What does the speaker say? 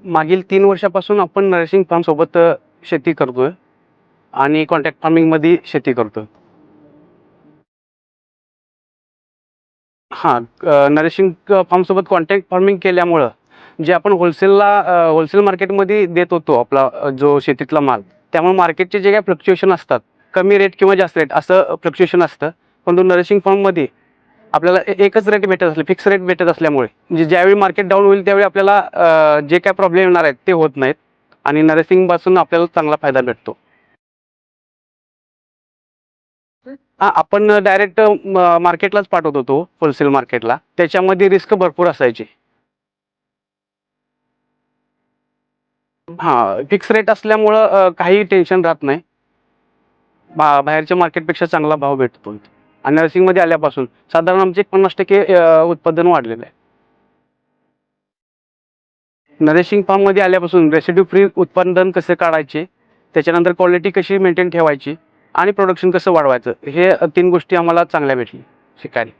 मागील 3 वर्षापासून आपण नरेशिंग फार्म सोबत शेती करतोय आणि कॉन्ट्रॅक्ट फार्मिंग मध्ये शेती करतोय. हां, नरेशिंग फार्म सोबत कॉन्ट्रॅक्ट फार्मिंग केल्यामुळं जे आपण होलसेल मार्केटमध्ये देत होतो आपला जो शेतीतला माल, त्यामुळे मार्केटचे जे काही फ्लक्च्युएशन असतात, कमी रेट किंवा जास्त रेट असं फ्लक्च्युएशन असतं. परंतु नरेशिंग फार्ममध्ये आपल्याला एकच रेट भेटत असले, फिक्स रेट भेटत असल्यामुळे म्हणजे ज्यावेळी मार्केट डाऊन होईल त्यावेळी आपल्याला जे काही प्रॉब्लेम येणार आहेत ते होत नाहीत आणि नरेशिंगपासून आपल्याला चांगला फायदा भेटतो. हां, आपण डायरेक्ट मार्केटलाच पाठवत होतो, होलसेल मार्केटला. त्याच्यामध्ये रिस्क भरपूर असायची. हां, फिक्स रेट असल्यामुळं काही टेन्शन राहत नाही. बाहेरच्या मार्केटपेक्षा चांगला भाव भेटतो इथे. आणि नर्सिंगमध्ये आल्यापासून साधारण आमचे 50% उत्पादन वाढलेलं आहे. नरेशिंग फार्ममध्ये आल्यापासून रेसिड्यू फ्री उत्पादन कसे काढायचे, त्याच्यानंतर क्वालिटी कशी मेंटेन ठेवायची आणि प्रोडक्शन कसं वाढवायचं, हे 3 गोष्टी आम्हाला चांगल्या भेटल्या शिकायला.